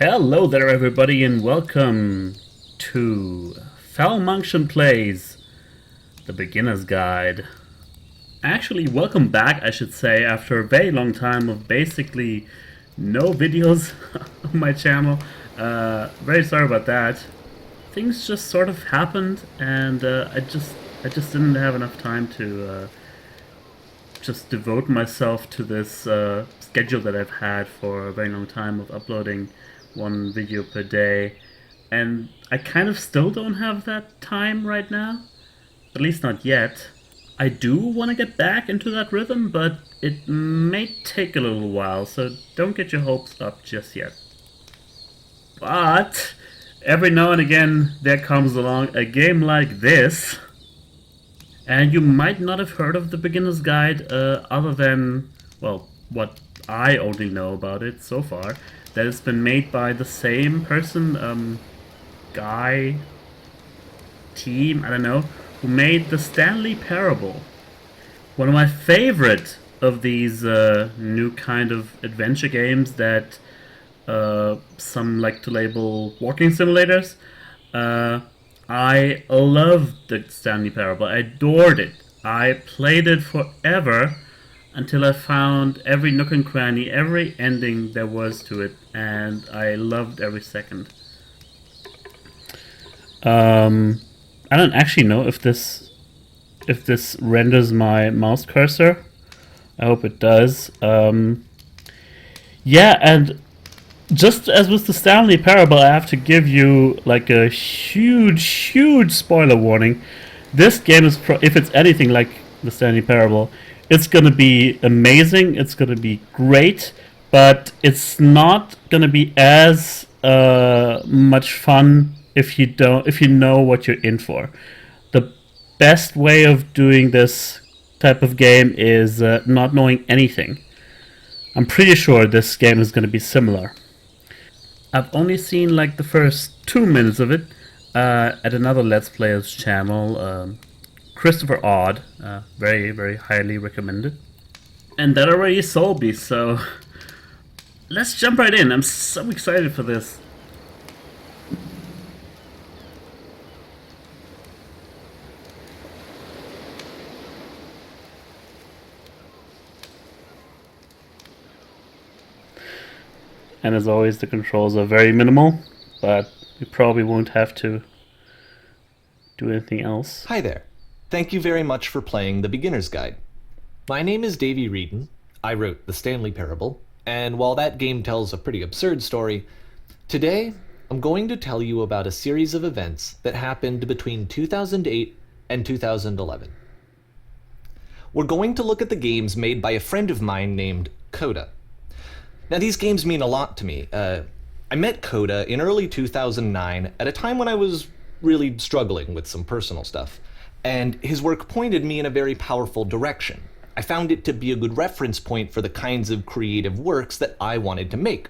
Hello there everybody and welcome to falmunction Plays, the beginner's guide. Actually, welcome back I should say after a very long time of basically no videos on my channel. Very sorry about that. Things just sort of happened and I just didn't have enough time to just devote myself to this schedule that I've had for a very long time of uploading one video per day, and I kind of still don't have that time right now, at least not yet. I do want to get back into that rhythm, but it may take a little while, so don't get your hopes up just yet. But every now and again there comes along a game like this, and you might not have heard of the beginner's guide other than, well, what I only know about it so far, that it's been made by the same person, guy, team, I don't know, who made the Stanley Parable. One of my favorite of these new kind of adventure games that some like to label walking simulators. I loved the Stanley Parable. I adored it. I played it forever until I found every nook and cranny, every ending there was to it, and I loved every second. I don't actually know if this renders my mouse cursor. I hope it does. Yeah, and just as with the Stanley Parable, I have to give you like a huge spoiler warning. This game is, if it's anything like the Stanley Parable, it's gonna be amazing. It's gonna be great, but it's not gonna be as much fun if you know what you're in for. The best way of doing this type of game is not knowing anything. I'm pretty sure this game is gonna be similar. I've only seen like the first 2 minutes of it at another Let's Player's channel, Christopher Odd, very highly recommended. And that already sold me, so let's jump right in. I'm so excited for this. And as always, the controls are very minimal, but we probably won't have to do anything else. Hi there. Thank you very much for playing The Beginner's Guide. My name is Davey Reedon. I wrote The Stanley Parable, and while that game tells a pretty absurd story, today I'm going to tell you about a series of events that happened between 2008 and 2011. We're going to look at the games made by a friend of mine named Coda. Now, these games mean a lot to me. I met Coda in early 2009 at a time when I was really struggling with some personal stuff, and his work pointed me in a very powerful direction. I found it to be a good reference point for the kinds of creative works that I wanted to make.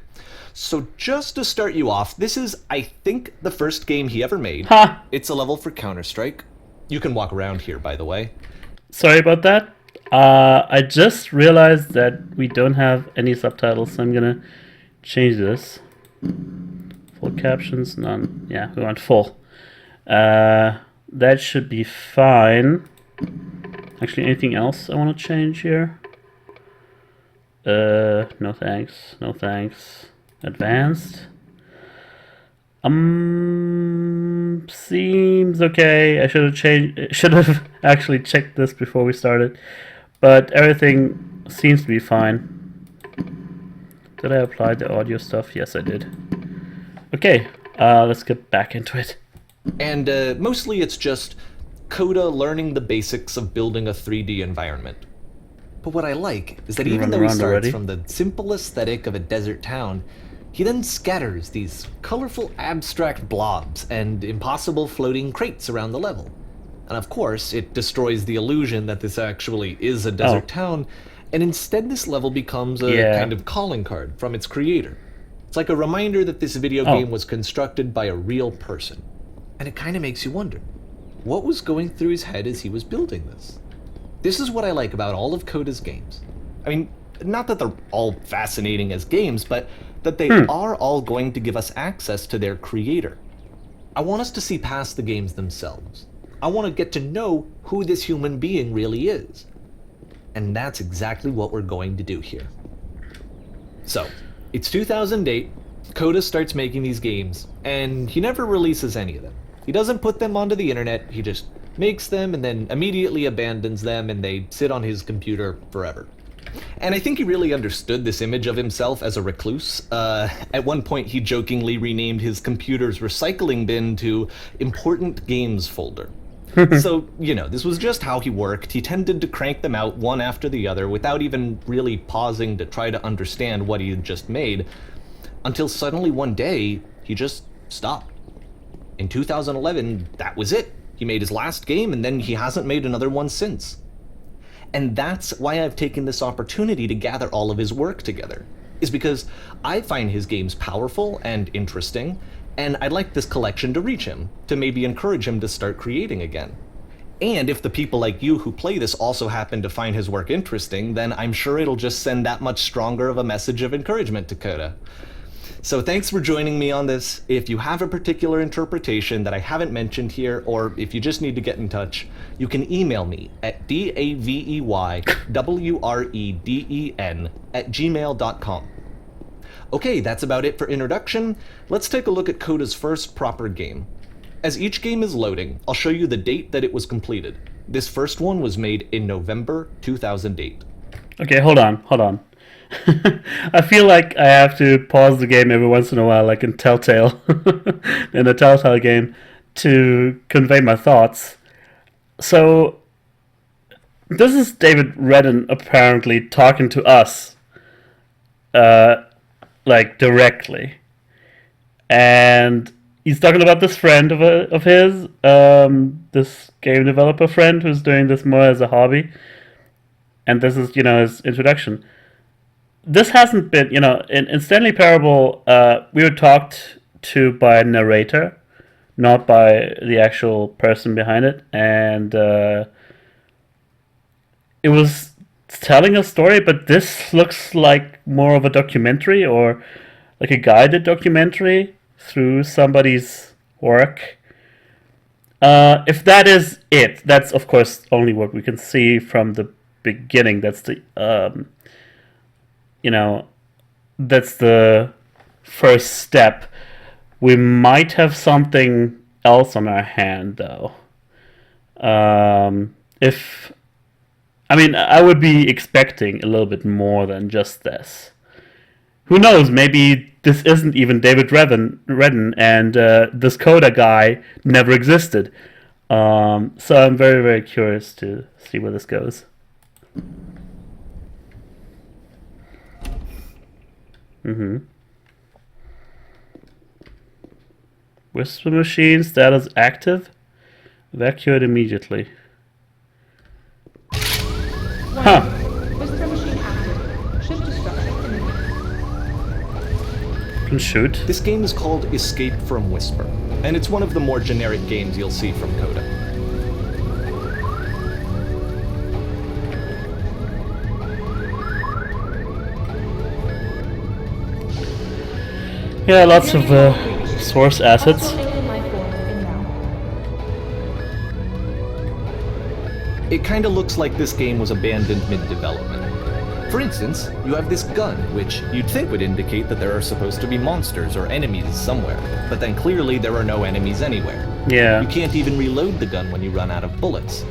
So just to start you off, this is, I think, the first game he ever made. Ha! It's a level for Counter-Strike. You can walk around here, by the way. Sorry about that. I just realized that we don't have any subtitles, so I'm gonna change this. Full captions, none. Yeah, we want full. That should be fine. Actually, anything else I want to change here? No thanks. No thanks. Advanced. Seems okay. I should have actually checked this before we started, but everything seems to be fine. Did I apply the audio stuff? Yes, I did. Okay, let's get back into it. And mostly it's just Coda learning the basics of building a 3D environment. But what I like is that even though he starts from the simple aesthetic of a desert town, he then scatters these colorful abstract blobs and impossible floating crates around the level. And of course, it destroys the illusion that this actually is a desert town, and instead this level becomes a kind of calling card from its creator. It's like a reminder that this video game was constructed by a real person. And it kind of makes you wonder, what was going through his head as he was building this? This is what I like about all of Coda's games. I mean, Not that they're all fascinating as games, but that they are all going to give us access to their creator. I want us to see past the games themselves. I want to get to know who this human being really is. And that's exactly what we're going to do here. So, it's 2008, Coda starts making these games, and he never releases any of them. He doesn't put them onto the internet, he just makes them and then immediately abandons them, and they sit on his computer forever. And I think he really understood this image of himself as a recluse. At one point, he jokingly renamed his computer's recycling bin to Important Games Folder. So, this was just how he worked. He tended to crank them out one after the other without even really pausing to try to understand what he had just made, until suddenly one day, he just stopped. In 2011, that was it. He made his last game, and then he hasn't made another one since. And that's why I've taken this opportunity to gather all of his work together, is because I find his games powerful and interesting, and I'd like this collection to reach him, to maybe encourage him to start creating again. And if the people like you who play this also happen to find his work interesting, then I'm sure it'll just send that much stronger of a message of encouragement to Coda. So thanks for joining me on this. If you have a particular interpretation that I haven't mentioned here, or if you just need to get in touch, you can email me at daveywreden@gmail.com. Okay, that's about it for introduction. Let's take a look at Coda's first proper game. As each game is loading, I'll show you the date that it was completed. This first one was made in November 2008. Okay, hold on. I feel like I have to pause the game every once in a while, like in Telltale, in a Telltale game, to convey my thoughts. So, this is David Redden apparently talking to us, like directly, and he's talking about this friend of his, this game developer friend who's doing this more as a hobby, and this is his introduction. This hasn't been, in Stanley Parable, we were talked to by a narrator, not by the actual person behind it, and it was telling a story, but this looks like more of a documentary, or like a guided documentary through somebody's work. If that is it, that's of course only what we can see from the beginning. That's the that's the first step. We might have something else on our hand, though. I would be expecting a little bit more than just this. Who knows? Maybe this isn't even David Redden, and this Coda guy never existed. So I'm very, very curious to see where this goes. Whisper machine status active. Evacuate immediately. Huh. Whisper machine active. Shift to structure. Can shoot. This game is called Escape from Whisper, and it's one of the more generic games you'll see from Coda. Yeah, lots of source assets. It kinda looks like this game was abandoned mid-development. For instance, you have this gun, which you'd think would indicate that there are supposed to be monsters or enemies somewhere, but then clearly there are no enemies anywhere. Yeah. You can't even reload the gun when you run out of bullets.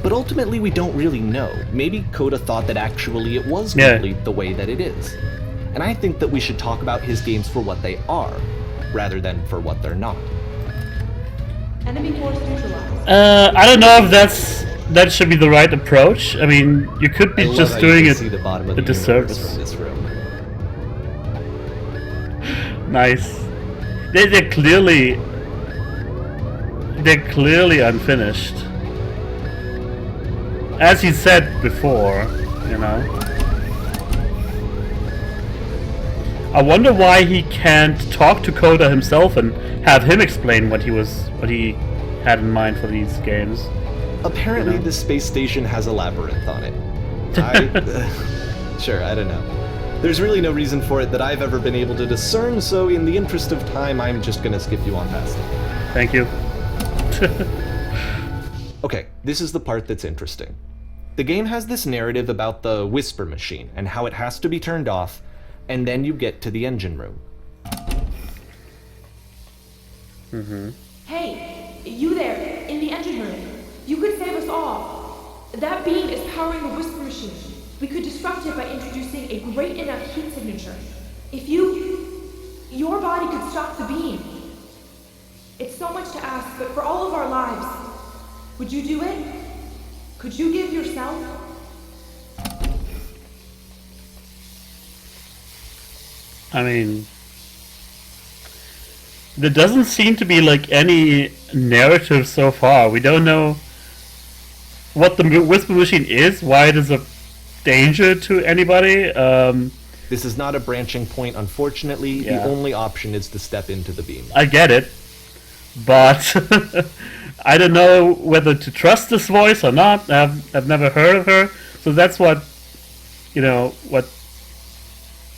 But ultimately we don't really know. Maybe Coda thought that actually it was complete the way that it is. And I think that we should talk about his games for what they are, rather than for what they're not. Enemy force neutralized. I don't know if that should be the right approach. I mean, you could be just doing it a disservice. From this room. Nice. They're clearly unfinished. As he said before, I wonder why he can't talk to Coda himself and have him explain what he had in mind for these games. Apparently the space station has a labyrinth on it. Sure, I don't know. There's really no reason for it that I've ever been able to discern, so in the interest of time, I'm just gonna skip you on past it. Thank you. Okay, this is the part that's interesting. The game has this narrative about the whisper machine and how it has to be turned off, and then you get to the engine room. Hey, you there, in the engine room. You could save us all. That beam is powering the whisper machine. We could disrupt it by introducing a great enough heat signature. If your body could stop the beam. It's so much to ask, but for all of our lives, would you do it? Could you give yourself? I mean, there doesn't seem to be like any narrative so far. We don't know what the whisper machine is, why it is a danger to anybody. This is not a branching point, unfortunately. Yeah. The only option is to step into the beam. I get it, but I don't know whether to trust this voice or not. I've never heard of her, so that's what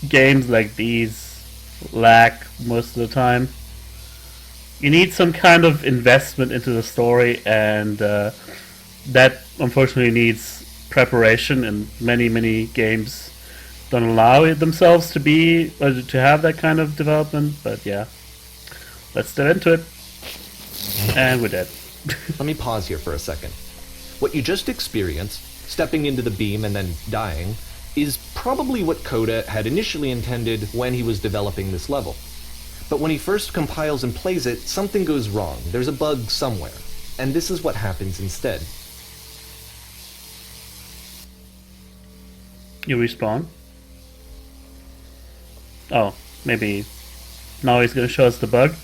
games like these lack most of the time. You need some kind of investment into the story, and that unfortunately needs preparation, and many games don't allow it themselves to have that kind of development. But yeah, let's step into it, and we're dead. Let me pause here for a second. What you just experienced, stepping into the beam and then dying, is probably what Coda had initially intended when he was developing this level. But when he first compiles and plays it, something goes wrong. There's a bug somewhere. And this is what happens instead. You respawn? Oh, maybe now he's gonna show us the bug.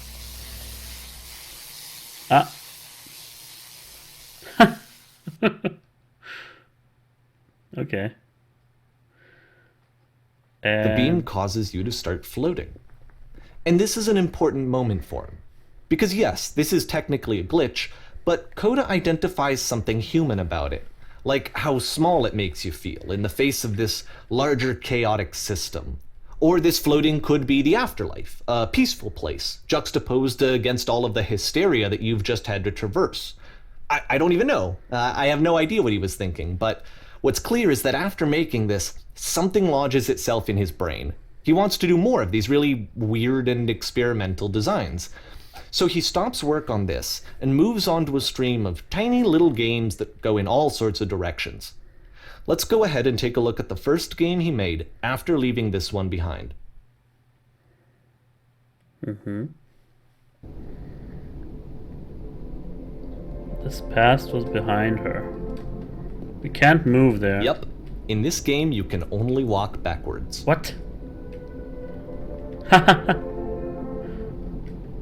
Ah. Okay. The beam causes you to start floating. And this is an important moment for him. Because yes, this is technically a glitch, but Coda identifies something human about it. Like how small it makes you feel in the face of this larger chaotic system. Or this floating could be the afterlife, a peaceful place, juxtaposed against all of the hysteria that you've just had to traverse. I don't even know. I have no idea what he was thinking, but what's clear is that after making this, something lodges itself in his brain. He wants to do more of these really weird and experimental designs. So he stops work on this and moves on to a stream of tiny little games that go in all sorts of directions. Let's go ahead and take a look at the first game he made after leaving this one behind. This past was behind her. We can't move there. Yep. In this game, you can only walk backwards. What?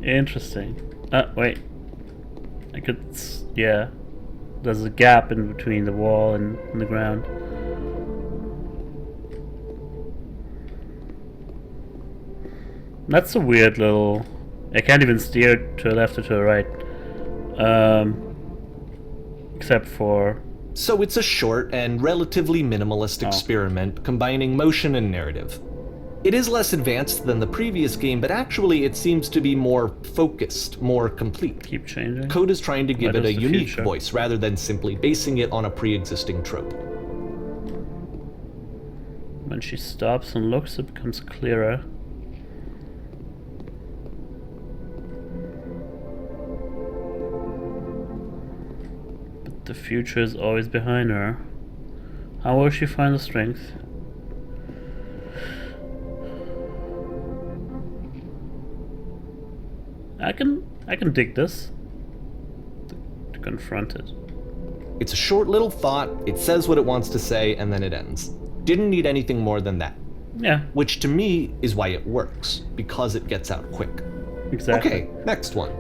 Interesting. Wait. I could... yeah. There's a gap in between the wall and the ground. That's a weird little... I can't even steer to the left or to the right. Except for... So it's a short and relatively minimalist experiment combining motion and narrative. It is less advanced than the previous game, but actually it seems to be more focused, more complete. Keep changing. Coda's trying to give What it a is the unique future? voice rather than simply basing it on a pre-existing trope. When she stops and looks, it becomes clearer. But the future is always behind her. How will she find the strength? I can dig this. To confront it. It's a short little thought, it says what it wants to say, and then it ends. Didn't need anything more than that. Yeah, Which to me is why it works, because it gets out quick. exactly. Okay, next one.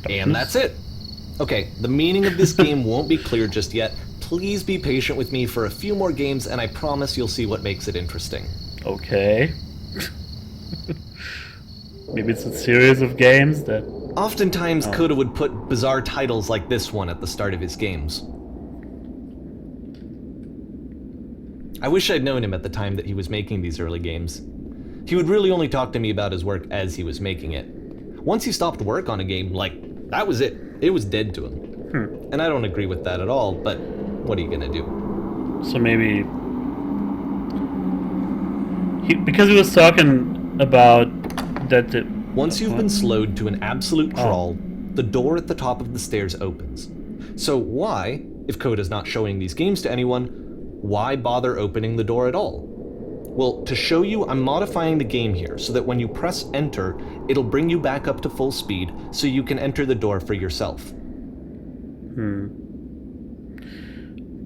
And that's it. Okay, the meaning of this game won't be clear just yet. Please be patient with me for a few more games, and I promise you'll see what makes it interesting. Okay. Maybe it's a series of games that... Oftentimes, Coda would put bizarre titles like this one at the start of his games. I wish I'd known him at the time that he was making these early games. He would really only talk to me about his work as he was making it. Once he stopped work on a game, like, that was it. It was dead to him. And I don't agree with that at all, but what are you gonna do? So maybe... because he was talking about that... Once you've been slowed to an absolute crawl, the door at the top of the stairs opens. So why, if Coda's not showing these games to anyone, why bother opening the door at all? Well, to show you, I'm modifying the game here so that when you press enter, it'll bring you back up to full speed so you can enter the door for yourself.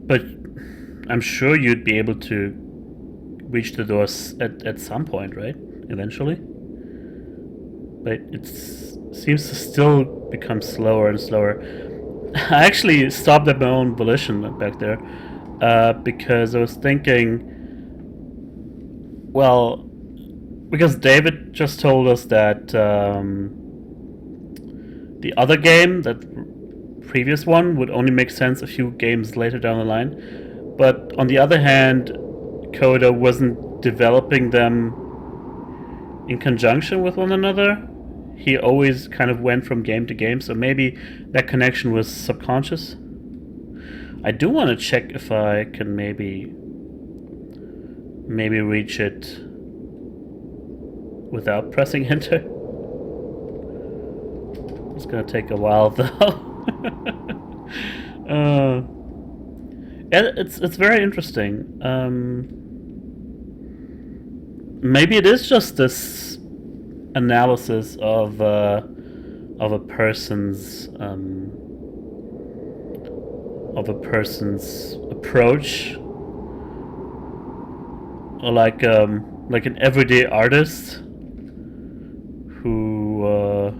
But I'm sure you'd be able to reach the doors at some point, right? Eventually? But it seems to still become slower and slower. I actually stopped at my own volition back there because I was thinking, well, because David just told us that the other game, that previous one, would only make sense a few games later down the line. But on the other hand, Coda wasn't developing them in conjunction with one another. He always kind of went from game to game, so maybe that connection was subconscious. I do want to check if I can maybe reach it without pressing enter. It's gonna take a while though. It's very interesting. Maybe it is just this analysis of a person's approach, or like an everyday artist who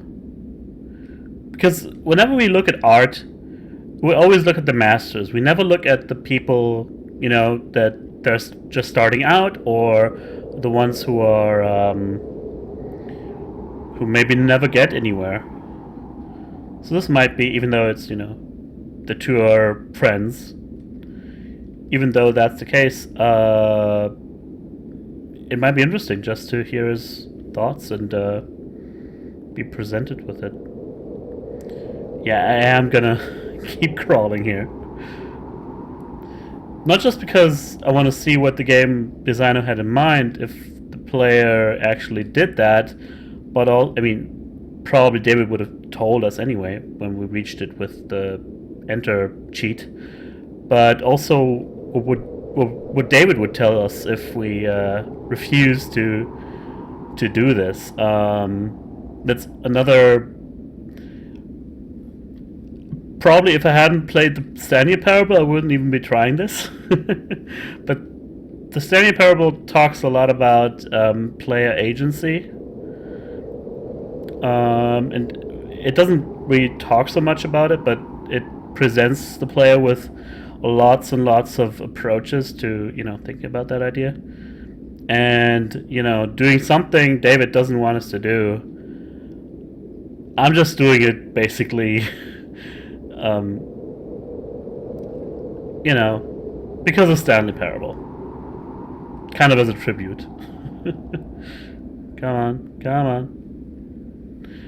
because whenever we look at art, we always look at the masters. We never look at the people, you know, that they're just starting out, or the ones who are who maybe never get anywhere. So this might be, even though it's, you know, the two are friends, even though that's the case, it might be interesting just to hear his thoughts and be presented with it. Yeah, I am gonna keep crawling here. Not just because I want to see what the game designer had in mind, if the player actually did that, but I mean, probably David would have told us anyway when we reached it with the enter cheat. But also, what David would tell us if we refused to do this. That's another. Probably if I hadn't played the Stania Parable, I wouldn't even be trying this. But the Stania Parable talks a lot about player agency. And it doesn't really talk so much about it, but it presents the player with lots and lots of approaches to, you know, thinking about that idea. And, you know, doing something David doesn't want us to do. I'm just doing it basically... you know, because of Stanley Parable. Kind of as a tribute. Come on.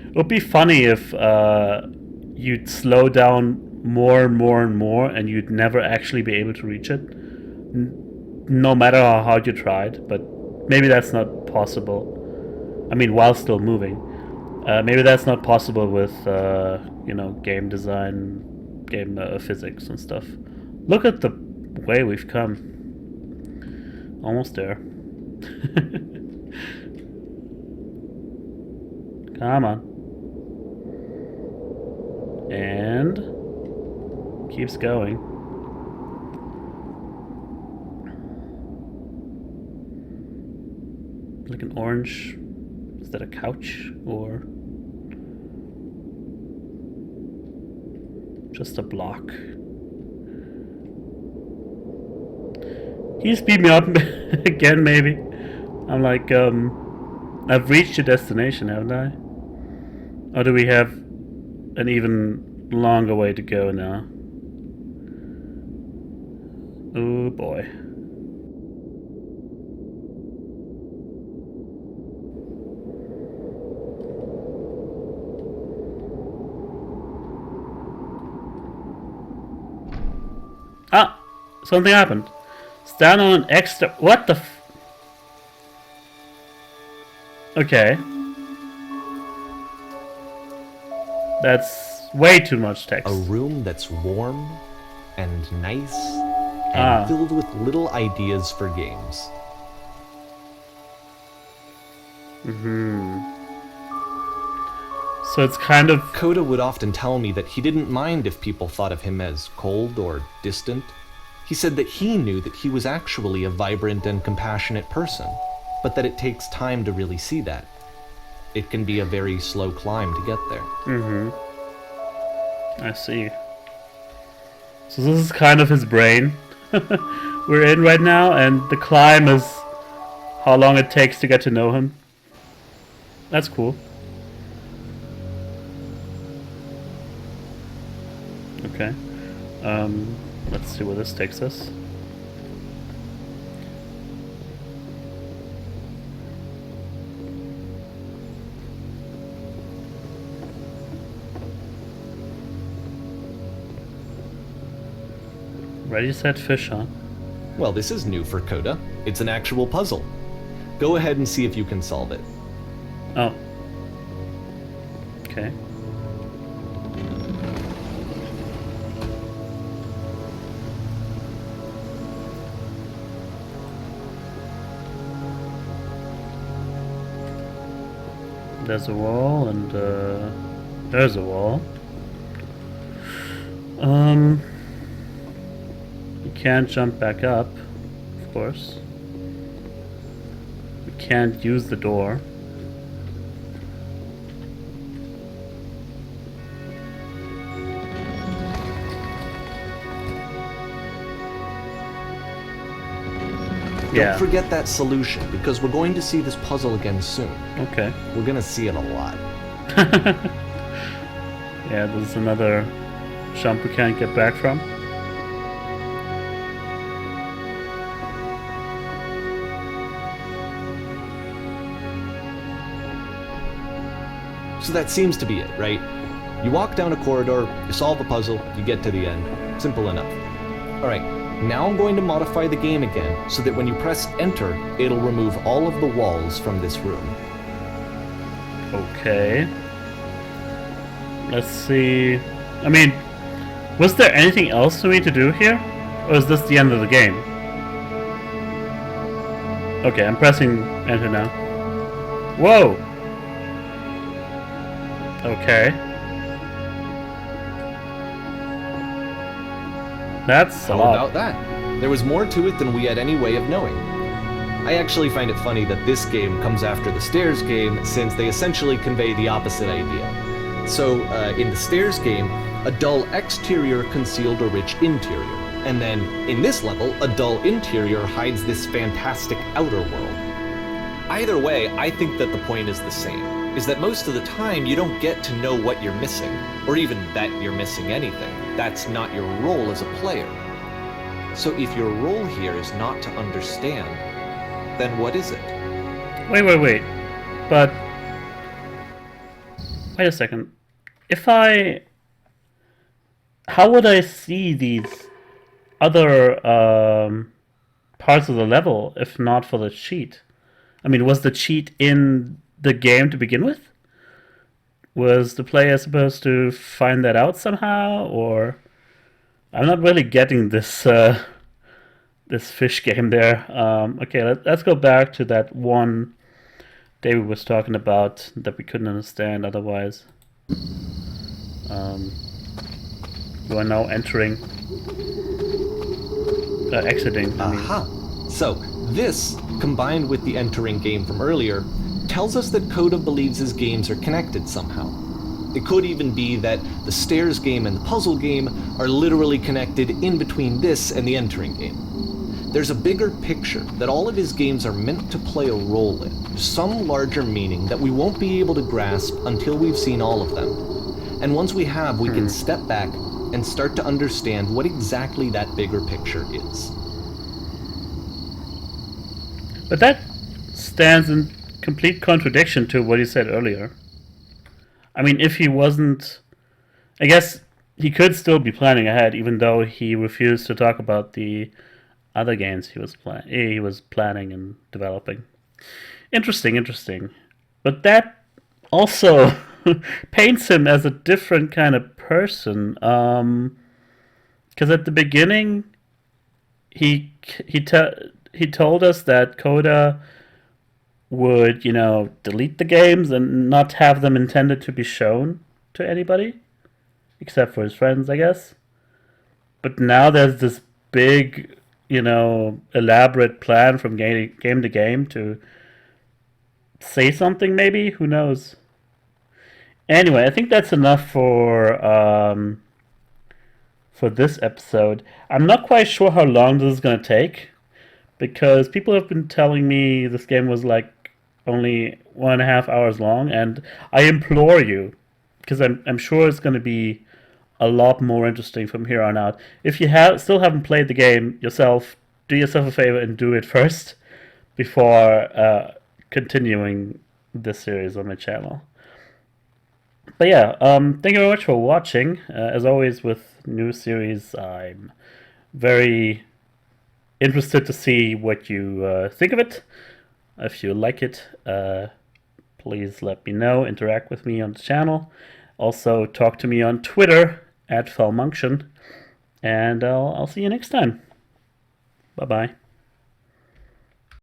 It would be funny if you'd slow down more and more and you'd never actually be able to reach it. No matter how hard you tried, but maybe that's not possible. I mean, while still moving. Maybe that's not possible with, you know, game design, game physics and stuff. Look at the way we've come. Almost there. Come on. And keeps going. Like an orange. Is that a couch or? Just a block. He speed me up again, maybe. I'm like, I've reached your destination, haven't I? Or do we have an even longer way to go now? Oh boy. Ah! Something happened. Stand on an extra... What the f... Okay. That's way too much text. A room that's warm and nice and filled with little ideas for games. So it's kind of... Coda would often tell me that he didn't mind if people thought of him as cold or distant. He said that he knew that he was actually a vibrant and compassionate person, but that it takes time to really see that. It can be a very slow climb to get there. I see. So this is kind of his brain we're in right now, and the climb is how long it takes to get to know him. That's cool. Okay. Let's see where this takes us. Ready, set, fish, huh? Well, this is new for Coda. It's an actual puzzle. Go ahead and see if you can solve it. Oh. Okay. There's a wall, and there's a wall. You can't jump back up, of course. We can't use the door. Don't forget that solution, because we're going to see this puzzle again soon. Okay. We're gonna see it a lot. Yeah, there's another jump we can't get back from. So that seems to be it, right? You walk down a corridor, you solve a puzzle, you get to the end. Simple enough. Alright, now I'm going to modify the game again so that when you press enter, it'll remove all of the walls from this room. Okay. Let's see. I mean, was there anything else for me to do here? Or is this the end of the game? Okay, I'm pressing enter now. Whoa! Okay. That's a How lot. about that? There was more to it than we had any way of knowing. I actually find it funny that this game comes after the Stairs game, since they essentially convey the opposite idea. So, in the Stairs game, a dull exterior concealed a rich interior. And then, in this level, a dull interior hides this fantastic outer world. Either way, I think that the point is the same, is that most of the time you don't get to know what you're missing, or even that you're missing anything. That's not your role as a player. So if your role here is not to understand, then what is it? Wait. But... wait a second. If I... how would I see these other parts of the level if not for the cheat? I mean, was the cheat in the game to begin with? Was the player supposed to find that out somehow, or... I'm not really getting this this fish game there. Okay, let's go back to that one David was talking about that we couldn't understand otherwise. You are now entering... exiting, I mean. Aha! So, this, combined with the entering game from earlier, tells us that Coda believes his games are connected somehow. It could even be that the stairs game and the puzzle game are literally connected in between this and the entering game. There's a bigger picture that all of his games are meant to play a role in, some larger meaning that we won't be able to grasp until we've seen all of them. And once we have, we can step back and start to understand what exactly that bigger picture is. But that stands in complete contradiction to what he said earlier. I mean, if he wasn't... I guess he could still be planning ahead, even though he refused to talk about the other games he was planning and developing. Interesting. But that also paints him as a different kind of person. Because at the beginning, he told us that Coda would, delete the games and not have them intended to be shown to anybody, except for his friends, I guess. But now there's this big, elaborate plan from game to game to say something, maybe? Who knows? Anyway, I think that's enough for this episode. I'm not quite sure how long this is going to take, because people have been telling me this game was like only 1.5 hours long, and I implore you, because I'm sure it's going to be a lot more interesting from here on out. If you still haven't played the game yourself, do yourself a favor and do it first before continuing this series on my channel. But yeah, thank you very much for watching. As always with new series, I'm very interested to see what you think of it. If you like it, please let me know. Interact with me on the channel. Also, talk to me on Twitter @falmunction. And I'll see you next time. Bye-bye.